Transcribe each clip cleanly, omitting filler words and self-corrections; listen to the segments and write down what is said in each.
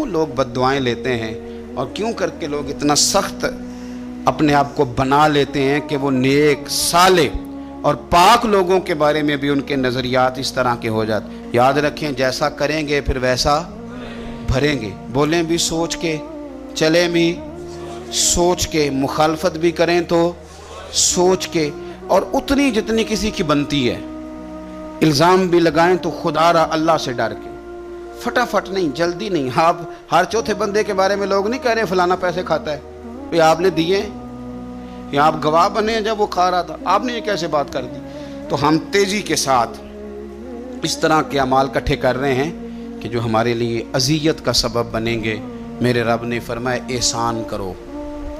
لوگ بد دعائیں لیتے ہیں اور کیوں کر کے لوگ اتنا سخت اپنے آپ کو بنا لیتے ہیں کہ وہ نیک صالح اور پاک لوگوں کے بارے میں بھی ان کے نظریات اس طرح کے ہو جاتے. یاد رکھیں جیسا کریں گے پھر ویسا بھریں گے. بولیں بھی سوچ کے، چلیں بھی سوچ کے، مخالفت بھی کریں تو سوچ کے، اور اتنی جتنی کسی کی بنتی ہے. الزام بھی لگائیں تو خدا را اللہ سے ڈر کے، فٹافٹ نہیں، جلدی نہیں. آپ ہر چوتھے بندے کے بارے میں لوگ نہیں کہہ رہے فلانا پیسے کھاتا ہے، بھئی آپ نے دیے یا آپ گواہ بنے ہیں جب وہ کھا رہا تھا، آپ نے یہ کیسے بات کر دی؟ تو ہم تیزی کے ساتھ اس طرح کے اعمال اکٹھے کر رہے ہیں کہ جو ہمارے لیے اذیت کا سبب بنیں گے. میرے رب نے فرمایا احسان کرو،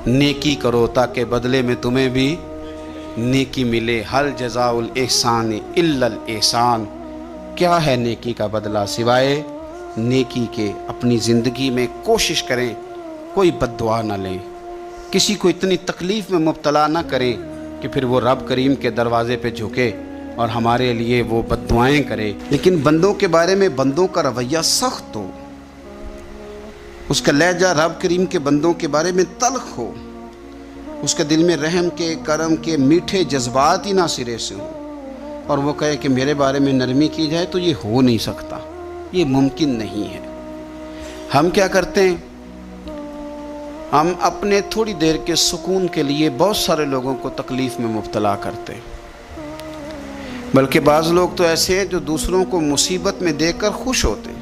نیکی کرو تاکہ بدلے میں تمہیں بھی نیکی ملے. حل جزاء الاحسان الا الاحسان. کیا ہے نیکی کا بدلہ سوائے نیکی کے؟ اپنی زندگی میں کوشش کریں کوئی بد دعا نہ لیں، کسی کو اتنی تکلیف میں مبتلا نہ کریں کہ پھر وہ رب کریم کے دروازے پہ جھکے اور ہمارے لیے وہ بد دعائیں کرے. لیکن بندوں کے بارے میں بندوں کا رویہ سخت ہو، اس کا لہجہ رب کریم کے بندوں کے بارے میں تلخ ہو، اس کے دل میں رحم کے، کرم کے میٹھے جذبات ہی نہ سرے سے ہوں، اور وہ کہے کہ میرے بارے میں نرمی کی جائے، تو یہ ہو نہیں سکتا، یہ ممکن نہیں ہے. ہم کیا کرتے ہیں؟ ہم اپنے تھوڑی دیر کے سکون کے لیے بہت سارے لوگوں کو تکلیف میں مبتلا کرتے ہیں. بلکہ بعض لوگ تو ایسے ہیں جو دوسروں کو مصیبت میں دیکھ کر خوش ہوتے ہیں.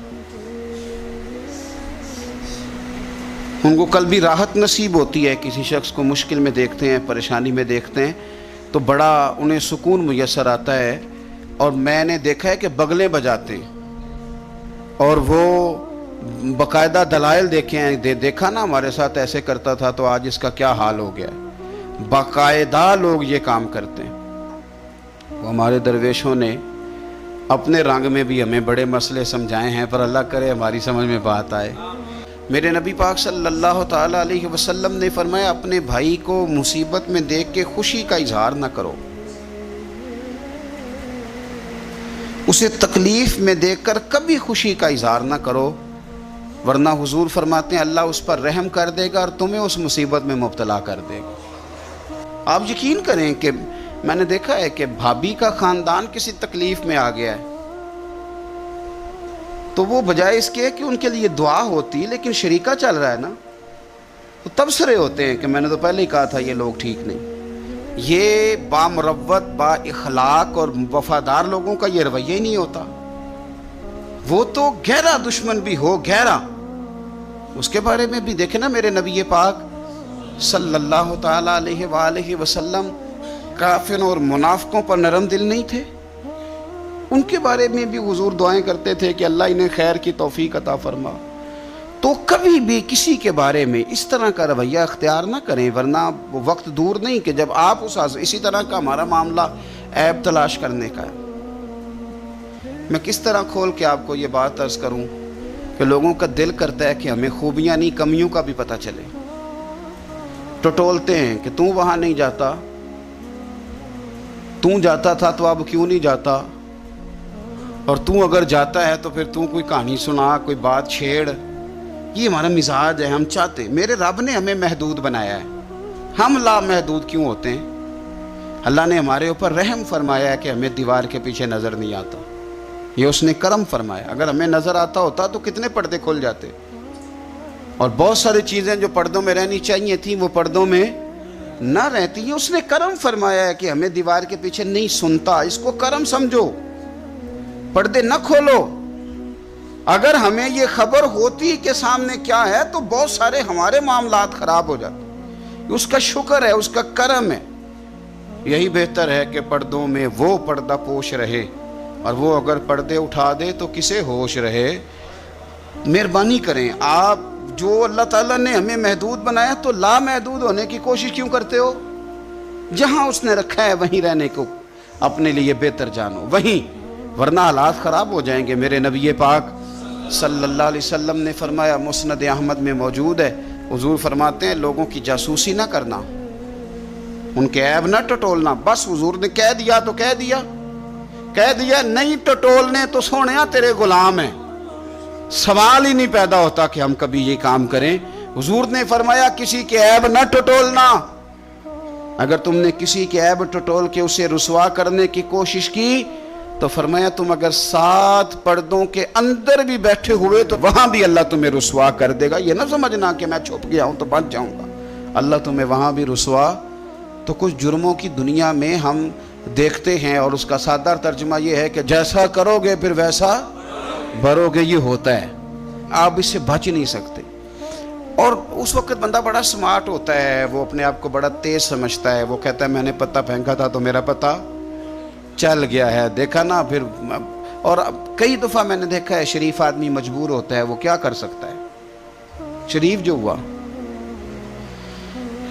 ان کو کل بھی راحت نصیب ہوتی ہے، کسی شخص کو مشکل میں دیکھتے ہیں، پریشانی میں دیکھتے ہیں تو بڑا انہیں سکون میسر آتا ہے. اور میں نے دیکھا ہے کہ بغلیں بجاتے ہیں اور وہ باقاعدہ دلائل دیکھے ہیں، دیکھا نا ہمارے ساتھ ایسے کرتا تھا تو آج اس کا کیا حال ہو گیا ہے. باقاعدہ لوگ یہ کام کرتے ہیں. وہ ہمارے درویشوں نے اپنے رنگ میں بھی ہمیں بڑے مسئلے سمجھائے ہیں، پر اللہ کرے ہماری سمجھ میں بات آئے. میرے نبی پاک صلی اللہ تعالیٰ علیہ وسلم نے فرمایا اپنے بھائی کو مصیبت میں دیکھ کے خوشی کا اظہار نہ کرو، اسے تکلیف میں دیکھ کر کبھی خوشی کا اظہار نہ کرو، ورنہ حضور فرماتے ہیں اللہ اس پر رحم کر دے گا اور تمہیں اس مصیبت میں مبتلا کر دے گا. آپ یقین کریں کہ میں نے دیکھا ہے کہ بھابھی کا خاندان کسی تکلیف میں آ گیا ہے تو وہ بجائے اس کے کہ ان کے لیے دعا ہوتی، لیکن شریکہ چل رہا ہے نا، تو تبصرے ہوتے ہیں کہ میں نے تو پہلے ہی کہا تھا یہ لوگ ٹھیک نہیں. یہ بامروت، با اخلاق اور وفادار لوگوں کا یہ رویہ ہی نہیں ہوتا. وہ تو گہرا دشمن بھی ہو، گہرا، اس کے بارے میں بھی دیکھیں نا میرے نبی پاک صلی اللہ تعالیٰ علیہ وآلہ وسلم کافروں اور منافقوں پر نرم دل نہیں تھے. ان کے بارے میں بھی حضور دعائیں کرتے تھے کہ اللہ انہیں خیر کی توفیق عطا فرما. تو کبھی بھی کسی کے بارے میں اس طرح کا رویہ اختیار نہ کریں، ورنہ وہ وقت دور نہیں کہ جب آپ اسی طرح کا ہمارا معاملہ عیب تلاش کرنے کا ہے. میں کس طرح کھول کے آپ کو یہ بات عرض کروں کہ لوگوں کا دل کرتا ہے کہ ہمیں خوبیاں نہیں کمیوں کا بھی پتہ چلے. ٹٹولتے ہیں کہ تو وہاں نہیں جاتا، تو جاتا تھا تو اب کیوں نہیں جاتا، اور تو اگر جاتا ہے تو پھر تو کوئی کہانی سنا، کوئی بات چھیڑ. یہ ہمارا مزاج ہے. ہم چاہتے ہیں، میرے رب نے ہمیں محدود بنایا ہے، ہم لامحدود کیوں ہوتے ہیں؟ اللہ نے ہمارے اوپر رحم فرمایا ہے کہ ہمیں دیوار کے پیچھے نظر نہیں آتا، یہ اس نے کرم فرمایا. اگر ہمیں نظر آتا ہوتا تو کتنے پردے کھل جاتے، اور بہت ساری چیزیں جو پردوں میں رہنی چاہیے تھیں وہ پردوں میں نہ رہتی ہیں. اس نے کرم فرمایا ہے کہ ہمیں دیوار کے پیچھے نہیں سنتا. اس کو کرم سمجھو، پردے نہ کھولو. اگر ہمیں یہ خبر ہوتی کہ سامنے کیا ہے تو بہت سارے ہمارے معاملات خراب ہو جاتے. اس کا شکر ہے، اس کا کرم ہے. یہی بہتر ہے کہ پردوں میں وہ پردہ پوش رہے، اور وہ اگر پردے اٹھا دے تو کسے ہوش رہے. مہربانی کریں، آپ جو اللہ تعالیٰ نے ہمیں محدود بنایا تو لامحدود ہونے کی کوشش کیوں کرتے ہو؟ جہاں اس نے رکھا ہے وہیں رہنے کو اپنے لیے بہتر جانو، وہیں، ورنہ حالات خراب ہو جائیں گے. میرے نبی پاک صلی اللہ علیہ وسلم نے فرمایا، مسند احمد میں موجود ہے، حضور فرماتے ہیں لوگوں کی جاسوسی نہ کرنا، ان کے عیب نہ ٹٹولنا. بس حضور نے کہہ دیا تو کہہ دیا، نہیں ٹٹولنے تو سونیا تیرے غلام ہیں. सवाल ही नहीं पैदा होता कि हम कभी ये काम करें। हुजूर ने फरमाया किसी के ऐब न टटोलना। अगर तुमने किसी के ऐब टटोल के उसे रुसवा करने की कोशिश की तो फरमाया तुम अगर 7 पर्दों के अंदर भी बैठे हुए तो वहां भी अल्लाह तुम्हें रुसवा कर देगा। ये ना समझना कि मैं छुप गया हूं तो बच जाऊंगा, अल्लाह तुम्हें वहां भी रुसवा। तो कुछ जुर्मों की दुनिया में हम देखते हैं और उसका सादा तर्जुमा ये है कि जैसा करोगे फिर वैसा भरोगे, ये होता है, आप इससे बच नहीं सकते। और उस वक्त बंदा बड़ा स्मार्ट होता है, वो अपने आप को बड़ा तेज समझता है, वो कहता है मैंने पत्ता फेंका था तो मेरा पता चल गया है, देखा ना फिर। और कई दफ़ा मैंने देखा है शरीफ आदमी मजबूर होता है, वो क्या कर सकता है। शरीफ जो हुआ,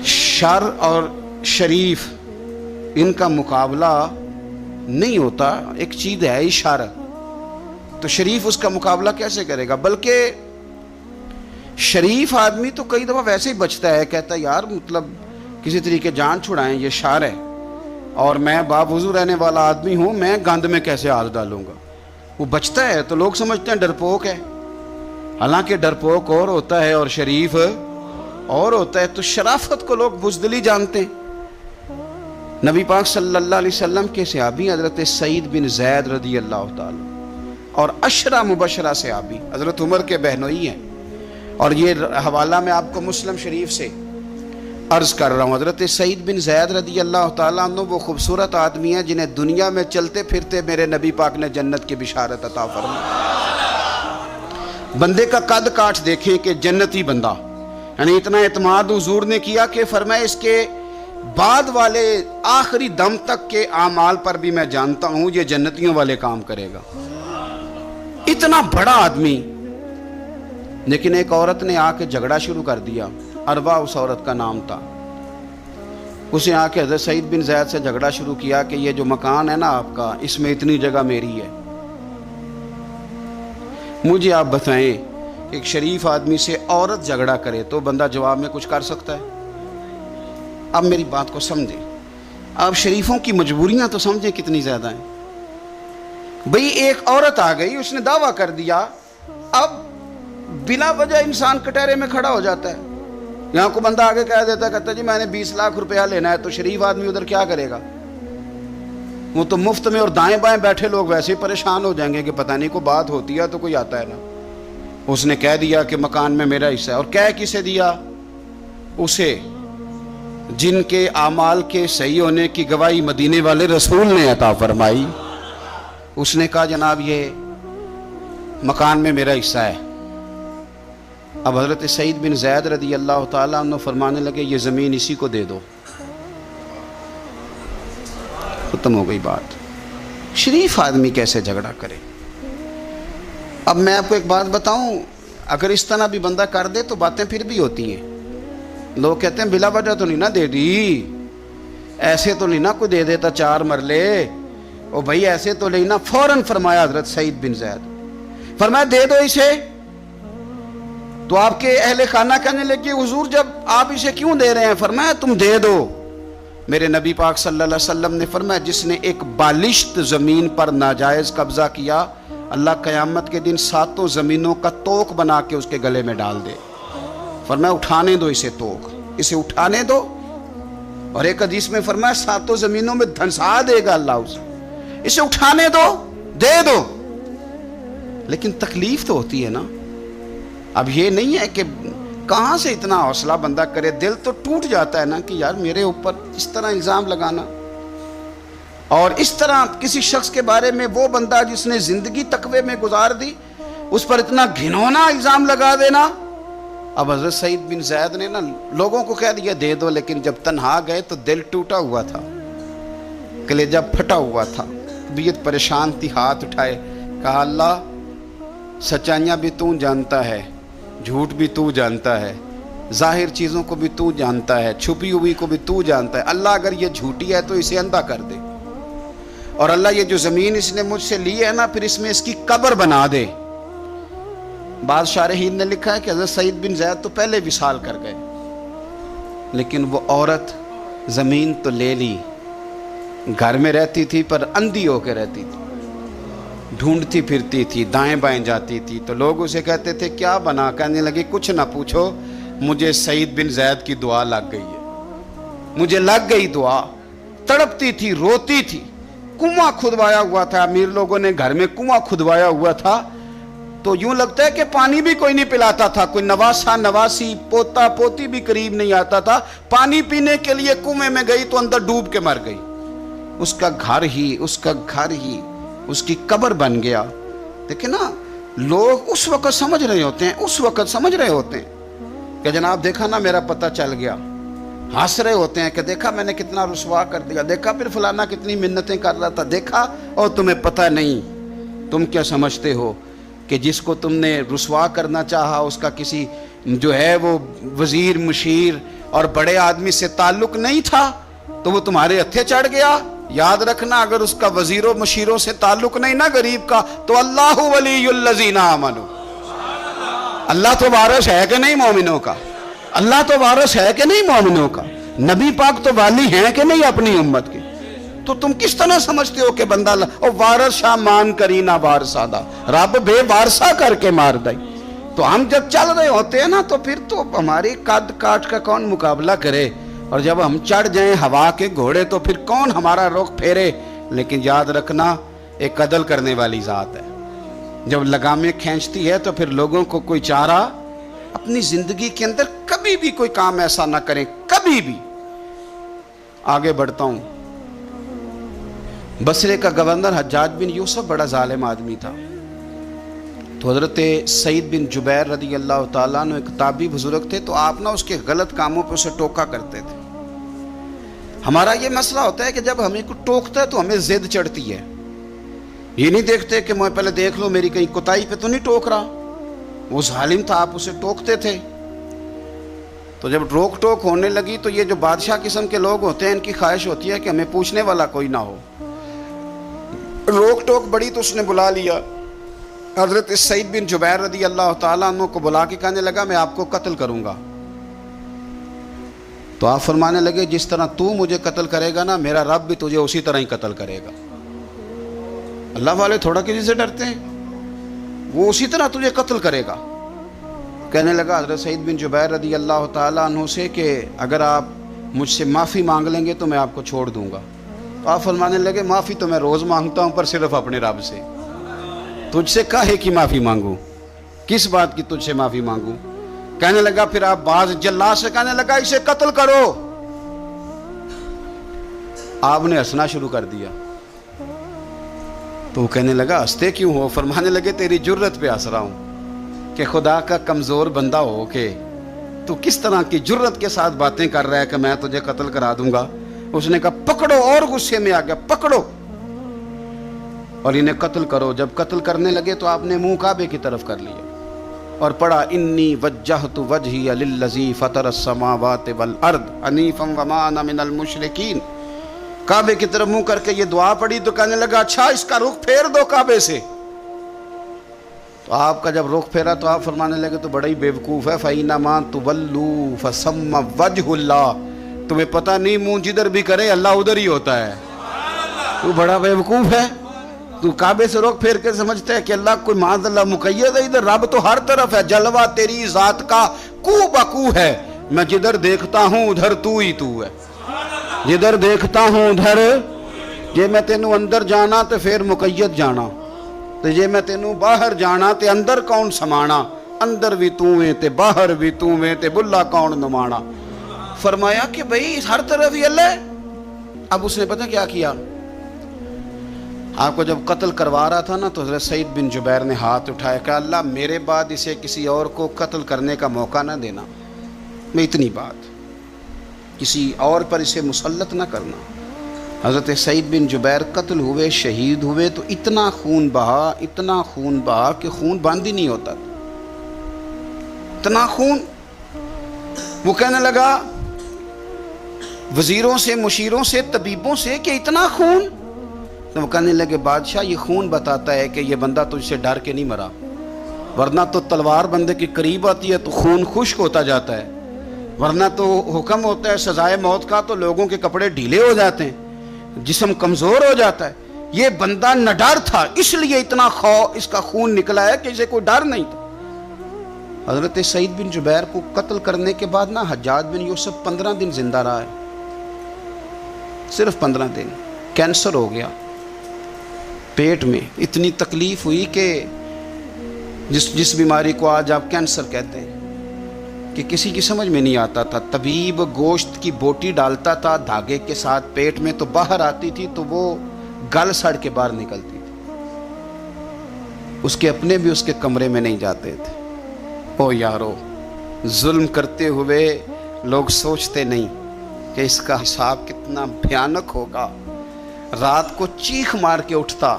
शर और शरीफ इनका मुकाबला नहीं होता, एक चीज़ है इशारा, तो शरीफ उसका मुकाबला कैसे करेगा। बल्कि शरीफ आदमी तो कई दफ़ा वैसे ही बचता है, कहता है यार मतलब किसी तरीके जान छुड़ाएं, ये शार है और मैं बावजू रहने वाला आदमी हूँ, मैं गंद में कैसे हाथ डालूंगा। वो बचता है तो लोग समझते हैं डरपोक है, हालांकि डरपोक और होता है और शरीफ और होता है। तो शराफत को लोग बुज़दिली जानते हैं। नबी पाक सल्लल्लाहु अलैहि वसल्लम के सहाबी हज़रत सईद बिन ज़ैद रज़ी अल्लाह ताला और अशरा मुबशरा सहाबी हज़रत उमर के बहनोई हैं। और ये हवाला मैं आपको मुस्लिम शरीफ से अर्ज़ कर रहा हूँ। हज़रत सईद बिन ज़ैद रज़ी अल्लाह ताला अन्हु वो खूबसूरत आदमी हैं जिन्हें दुनिया में चलते फिरते मेरे नबी पाक ने जन्नत की बिशारत अता फरमाई। बंदे का कद काठ देखें कि जन्नती बंदा, यानी इतना एतमाद हुजूर ने किया कि फरमाया इसके बाद वाले आखिरी दम तक के आमाल पर भी मैं जानता हूँ ये जन्नतियों वाले काम करेगा। इतना बड़ा आदमी, लेकिन एक औरत ने आके झगड़ा शुरू कर दिया। अरबा उस औरत का नाम था। उसे आके हज़रत सईद बिन ज़ैद से झगड़ा शुरू किया कि ये जो मकान है ना आपका, इसमें इतनी जगह मेरी है। मुझे आप बताएं, एक शरीफ आदमी से औरत झगड़ा करे तो बंदा जवाब में कुछ कर सकता है। अब मेरी बात को समझें, अब शरीफों की मजबूरियां तो समझें कितनी ज़्यादा हैं। भाई एक औरत आ गई, उसने दावा कर दिया, अब बिना वजह इंसान कटहरे में खड़ा हो जाता है। यहाँ को बंदा आगे कह देता, कहता जी मैंने 20 लाख रुपया लेना है, तो शरीफ आदमी उधर क्या करेगा। वो तो मुफ्त में, और दाएं बाएं बैठे लोग वैसे ही परेशान हो जाएंगे कि पता नहीं कोई बात होती है तो कोई आता है ना। उसने कह दिया कि मकान में मेरा हिस्सा है। और कह किसे दिया? उसे जिनके आमाल के सही होने की गवाही मदीने वाले रसूल ने अता फरमाई। उसने कहा जनाब ये मकान में मेरा हिस्सा है। अब हज़रत सईद बिन ज़ैद रज़ी अल्लाह ताला अन्हु फरमाने लगे ये ज़मीन इसी को दे दो, ख़त्म हो गई बात। शरीफ आदमी कैसे झगड़ा करे। अब मैं आपको एक बात बताऊं, अगर इस तरह भी बंदा कर दे तो बातें फिर भी होती हैं। लोग कहते हैं बिला वजह तो नहीं ना दे दी, ऐसे तो नहीं ना कोई दे देता 4 मरले, ओ भाई ऐसे तो नहीं ना। फौरन फरमाया हज़रत सईद बिन ज़ैद, फरमाया दे दो इसे। तो आपके अहले खाना कहने लगे हुजूर जब आप इसे क्यों दे रहे हैं। फरमाया तुम दे दो। मेरे नबी पाक सल्लल्लाहु अलैहि वसल्लम ने फरमाया जिसने एक बालिश्त ज़मीन पर नाजायज़ कब्ज़ा किया, अल्लाह क़यामत के दिन 7 ज़मीनों का तोक बना के उसके गले में डाल दे। फरमाया उठाने दो इसे, तोक इसे उठाने दो। और एक हदीस में फरमाया 7 ज़मीनों में धंसा देगा अल्लाह उसे, इसे उठाने दो, दे दो। लेकिन तकलीफ तो होती है ना। अब ये नहीं है कि कहाँ से इतना हौसला बंदा करे, दिल तो टूट जाता है ना कि यार मेरे ऊपर इस तरह इल्ज़ाम लगाना, और इस तरह किसी शख्स के बारे में, वो बंदा जिसने ज़िंदगी तकवे में गुजार दी, उस पर इतना घिनौना इल्ज़ाम लगा देना। अब हज़रत सईद बिन ज़ैद ने ना लोगों को कह दिया दे दो, लेकिन जब तन्हा गए तो दिल टूटा हुआ था, कलेजा फटा हुआ था, तबीयत परेशान थी। हाथ उठाए, कहा अल्लाह सच्चाइयाँ भी तू जानता है, झूठ भी तू जानता है, जाहिर चीज़ों को भी तू जानता है, छुपी हुई को भी तू जानता है। अल्लाह अगर ये झूठी है तो इसे अंधा कर दे, और अल्लाह ये जो ज़मीन इसने मुझसे ली है ना, फिर इसमें इसकी कब्र बना दे। बाद शारहीन ने लिखा है कि हज़रत सईद बिन ज़ैद तो पहले विसाल कर गए, लेकिन वो औरत ज़मीन तो ले ली, घर में रहती थी पर अंधी होकर रहती थी। ढूंढती फिरती थी, दाएं बाएं जाती थी, तो लोग उसे कहते थे क्या बना? कहने लगी कुछ ना पूछो, मुझे सईद बिन ज़ैद की दुआ लग गई है, मुझे लग गई दुआ। तड़पती थी, रोती थी। कुआं खुदवाया हुआ था, अमीर लोगों ने घर में कुआं खुदवाया हुआ था, तो यूं लगता है कि पानी भी कोई नहीं पिलाता था, कोई नवासा नवासी पोता पोती भी करीब नहीं आता था। पानी पीने के लिए कुएं में गई तो अंदर डूब के मर गई। उसका घर ही उसकी कब्र बन गया। देखिए ना, लोग उस वक्त समझ रहे होते हैं कि जनाब देखा ना मेरा पता चल गया, हंस रहे होते हैं कि देखा मैंने कितना रुसवा कर दिया, देखा फिर फलाना कितनी मिन्नतें कर रहा था, देखा। और तुम्हें पता नहीं, तुम क्या समझते हो कि जिसको तुमने रुसवा करना चाहा उसका किसी जो है वो वजीर मुशीर और बड़े आदमी से ताल्लुक नहीं था, तो वो तुम्हारे हत्थे चढ़ गया। याद रखना, अगर उसका वजीरों मुशीरों से ताल्लुक नहीं ना गरीब का, तो अल्लाहु वलियुल्लज़ीना आमनू, अल्लाह तो वारिस है कि नहीं मोमिनों का? अल्लाह तो वारिस है कि नहीं मोमिनों का? नबी पाक तो वाली हैं कि नहीं अपनी उम्मत के? तो तुम किस तरह समझते हो कि बंदा और वारिस शाह मान करी ना वारसादा, रब बेवारसा करके मार दई। तो हम जब चल रहे होते हैं ना, तो फिर तो हमारी कद काट का कौन मुकाबला करे, और जब हम चढ़ जाएं हवा के घोड़े तो फिर कौन हमारा रुख फेरे। लेकिन याद रखना, एक कदल करने वाली ज़ात है, जब लगामें खींचती है तो फिर लोगों को कोई चारा। अपनी जिंदगी के अंदर कभी भी कोई काम ऐसा ना करें, कभी भी। आगे बढ़ता हूं। बसरे का गवर्नर हज्जाज बिन यूसुफ बड़ा जालिम आदमी था, तो हजरत सईद बिन जुबैर रदी अल्लाह ताला अन्हु एक ताबी बुजुर्ग थे, तो आप ना उसके गलत कामों पे उसे टोका करते थे। हमारा ये मसला होता है कि जब हमें कुछ टोकता है तो हमें जिद चढ़ती है, ये नहीं देखते कि मैं पहले देख लो मेरी कहीं कुताई पे तो नहीं टोक रहा। वो जालिम था, आप उसे टोकते थे। तो जब रोक टोक होने लगी तो ये जो बादशाह किस्म के लोग होते हैं, इनकी ख्वाहिश होती है कि हमें पूछने वाला कोई ना हो। रोक टोक बड़ी तो उसने बुला लिया हजरत सईद बिन जुबैर रदी अल्लाह ताला अन्हु को, बुला के कहने लगा मैं आपको कत्ल करूंगा। तो आप फरमाने लगे जिस तरह तू मुझे कत्ल करेगा ना, मेरा रब भी तुझे उसी तरह ही कत्ल करेगा। अल्लाह वाले थोड़ा किसी से डरते हैं, वो उसी तरह तुझे कत्ल करेगा। कहने लगा हजरत सईद बिन जुबैर रदी अल्लाह ताला अन्हु से कि अगर आप मुझसे माफ़ी मांग लेंगे तो मैं आपको छोड़ दूंगा। तो आप फरमाने लगे माफ़ी तो मैं रोज़ मांगता हूँ, पर सिर्फ अपने रब से। तुझसे काहे की माफ़ी मांगू, किस बात की तुझसे माफ़ी मांगू? कहने लगा फिर आप बाज जल्ला से कहने लगा इसे कत्ल करो। आपने हंसना शुरू कर दिया। तो वो कहने लगा हंसते क्यों हो? फरमाने लगे तेरी जुर्रत पे हंस रहा हूं कि खुदा का कमज़ोर बंदा हो के तू किस तरह की जुर्रत के साथ बातें कर रहा है कि मैं तुझे कत्ल करा दूंगा। उसने कहा पकड़ो, और गुस्से में आ गया, पकड़ो और इन्हें कत्ल करो। जब कत्ल करने लगे तो आपने मुंह काबे की तरफ कर लिया और पढ़ा इन्नी वज्जहतु वजहिया लिल्लज़ी फतरस समावाति वल अर्द हनीफम वमा अना मिनल मुशरिकीन। काबे की तरफ मुंह करके ये दुआ पढ़ी तो कहने लगा अच्छा इसका रुख फेर दो काबे से। तो आपका जब रुख फेरा तो आप फरमाने लगे तो बड़ा ही बेवकूफ़ है, फ़इन्नमा तुवल्लू फसम्मा वजहुल्लाह। तुम्हें पता नहीं मुंह जिधर भी करे अल्लाह उधर ही होता है। तू बड़ा बेवकूफ़ है, तू काबे से रुख फेर के समझते है कि अल्लाह कोई माज़अल्लाह मुक़य्यद है। इधर रब तो हर तरफ है, जलवा तेरी ज़ात का कू बकू है। मैं जिधर देखता हूँ उधर तू ही तू है, जिधर देखता हूँ उधर। जे मैं तेनू अंदर जाना तो फिर मुक़य्यद जाना, तो जे मैं तेनू बाहर जाना तो अंदर कौन समाना। अंदर भी तू है ते बाहर भी तू है ते बुल्ला कौन नुमाना। फरमाया कि भाई हर तरफ ही अल्लाह। अब उसने पता क्या किया, आपको जब कत्ल करवा रहा था ना तो हज़रत सईद बिन जुबैर ने हाथ उठाया कि अल्लाह मेरे बाद इसे किसी और को कत्ल करने का मौका ना देना, मैं इतनी बात किसी और पर इसे मुसल्लत ना करना। हज़रत सईद बिन जुबैर कत्ल हुए, शहीद हुए तो इतना खून बहा, इतना खून बहा कि खून बंद ही नहीं होता, इतना खून। वो कहने लगा वजीरों से, मुशीरों से, तबीबों से कि इतना खून। तो वो कहने लगे बादशाह ये खून बताता है कि ये बंदा तुझसे डर के नहीं मरा, वरना तो तलवार बंदे के करीब आती है तो खून खुश्क होता जाता है, वरना तो हुक्म होता है सजाए मौत का तो लोगों के कपड़े ढीले हो जाते हैं, जिस्म कमज़ोर हो जाता है। یہ بندہ نڈر تھا، اس لیے اتنا اس کا خون نکلا ہے کہ اسے کوئی ڈر نہیں تھا۔ حضرت سعید بن جبیر کو قتل کرنے کے بعد نا حجاج بن یوسف 15 دن زندہ رہا ہے، صرف 15 دن۔ کینسر ہو گیا پیٹ میں، اتنی تکلیف ہوئی کہ جس بیماری کو آج آپ کینسر کہتے ہیں کہ کسی کی سمجھ میں نہیں آتا تھا۔ طبیب گوشت کی بوٹی ڈالتا تھا دھاگے کے ساتھ پیٹ میں، تو باہر آتی تھی تو وہ گل سڑ کے باہر نکلتی تھی، اس کے اپنے بھی اس کے کمرے میں نہیں جاتے تھے۔ او یارو، ظلم کرتے ہوئے لوگ سوچتے نہیں کہ اس کا حساب کتنا بھیانک ہوگا۔ رات کو چیخ مار کے اٹھتا،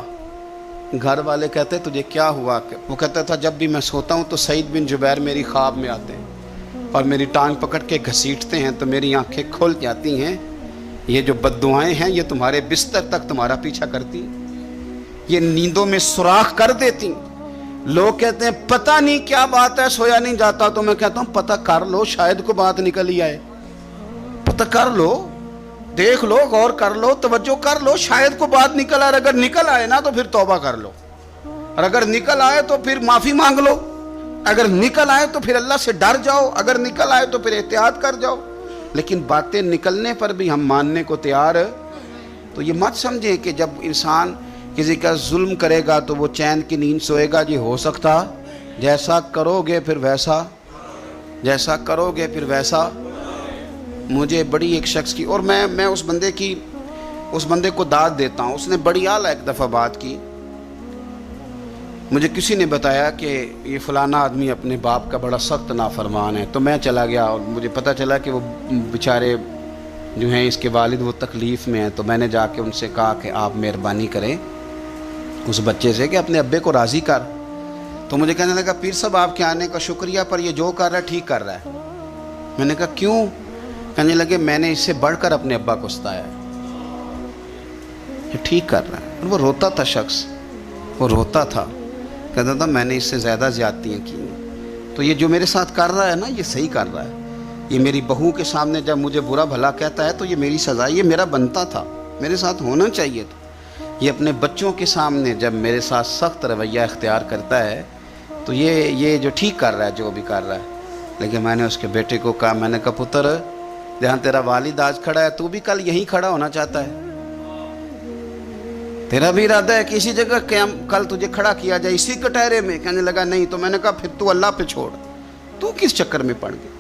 گھر والے کہتے تجھے کیا ہوا؟ وہ کہتا تھا جب بھی میں سوتا ہوں تو سعید بن جبیر میری خواب میں آتے ہیں اور میری ٹانگ پکڑ کے گھسیٹتے ہیں تو میری آنکھیں کھل جاتی ہیں۔ یہ جو بد دعائیں ہیں یہ تمہارے بستر تک تمہارا پیچھا کرتی، یہ نیندوں میں سوراخ کر دیتی۔ لوگ کہتے ہیں پتہ نہیں کیا بات ہے، سویا نہیں جاتا، تو میں کہتا ہوں پتہ کر لو، شاید کو بات نکل ہی آئے۔ پتہ کر لو، دیکھ لو، غور کر لو، توجہ کر لو، شاید کو بات نکل آئے۔ اگر نکل آئے نا تو پھر توبہ کر لو، اور اگر نکل آئے تو پھر معافی مانگ لو، اگر نکل آئے تو پھر اللہ سے ڈر جاؤ، اگر نکل آئے تو پھر احتیاط کر جاؤ۔ لیکن باتیں نکلنے پر بھی ہم ماننے کو تیار، تو یہ مت سمجھیں کہ جب انسان کسی کا ظلم کرے گا تو وہ چین کی نیند سوئے گا۔ جی ہو سکتا، جیسا کرو گے پھر ویسا، جیسا کرو گے پھر ویسا۔ مجھے بڑی ایک شخص کی، اور میں اس بندے کو داد دیتا ہوں، اس نے بڑی اعلیٰ ایک دفعہ بات کی۔ مجھے کسی نے بتایا کہ یہ فلانا آدمی اپنے باپ کا بڑا سخت نافرمان ہے، تو میں چلا گیا اور مجھے پتہ چلا کہ وہ بیچارے جو ہیں اس کے والد وہ تکلیف میں ہیں۔ تو میں نے جا کے ان سے کہا کہ آپ مہربانی کریں اس بچے سے کہ اپنے ابے کو راضی کر۔ تو مجھے کہنے لگا پیر صاحب آپ کے آنے کا شکریہ، پر یہ جو کر رہا ہے ٹھیک کر رہا ہے۔ میں نے کہا کیوں؟ کہنے لگے میں نے اس سے بڑھ کر اپنے ابا کو ستایا ہے، یہ ٹھیک کر رہا ہے۔ اور وہ روتا تھا شخص، وہ روتا تھا، کہتا تھا میں نے اس سے زیادہ زیادتیاں کی ہیں، تو یہ جو میرے ساتھ کر رہا ہے نا یہ صحیح کر رہا ہے۔ یہ میری بہو کے سامنے جب مجھے برا بھلا کہتا ہے تو یہ میری سزا، یہ میرا بنتا تھا، میرے ساتھ ہونا چاہیے تھا۔ یہ اپنے بچوں کے سامنے جب میرے ساتھ سخت رویہ اختیار کرتا ہے تو یہ جو ٹھیک کر رہا ہے جو بھی کر رہا ہے۔ لیکن میں نے اس کے بیٹے کو کہا، میں نے کہا پتر جہاں تیرا والد آج کھڑا ہے تو بھی کل یہیں کھڑا ہونا چاہتا ہے، تیرا بھی ارادہ ہے کہ اسی جگہ کل تجھے کھڑا کیا جائے اسی کٹہرے میں؟ کہنے لگا نہیں۔ تو میں نے کہا پھر تو اللہ پہ چھوڑ، تو کس چکر میں پڑ گئے؟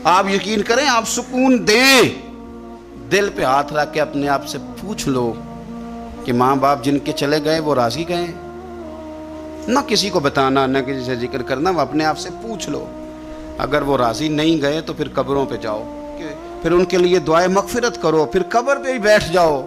آپ یقین کریں، آپ سکون دیں، دل پہ ہاتھ رکھ کے اپنے آپ سے پوچھ لو کہ ماں باپ جن کے چلے گئے وہ راضی گئے؟ نہ کسی کو بتانا، نہ کسی سے ذکر کرنا، وہ اپنے آپ سے پوچھ لو۔ اگر وہ راضی نہیں گئے تو پھر قبروں پہ جاؤ، پھر ان کے لیے دعائے مغفرت کرو، پھر قبر پہ ہی بیٹھ جاؤ۔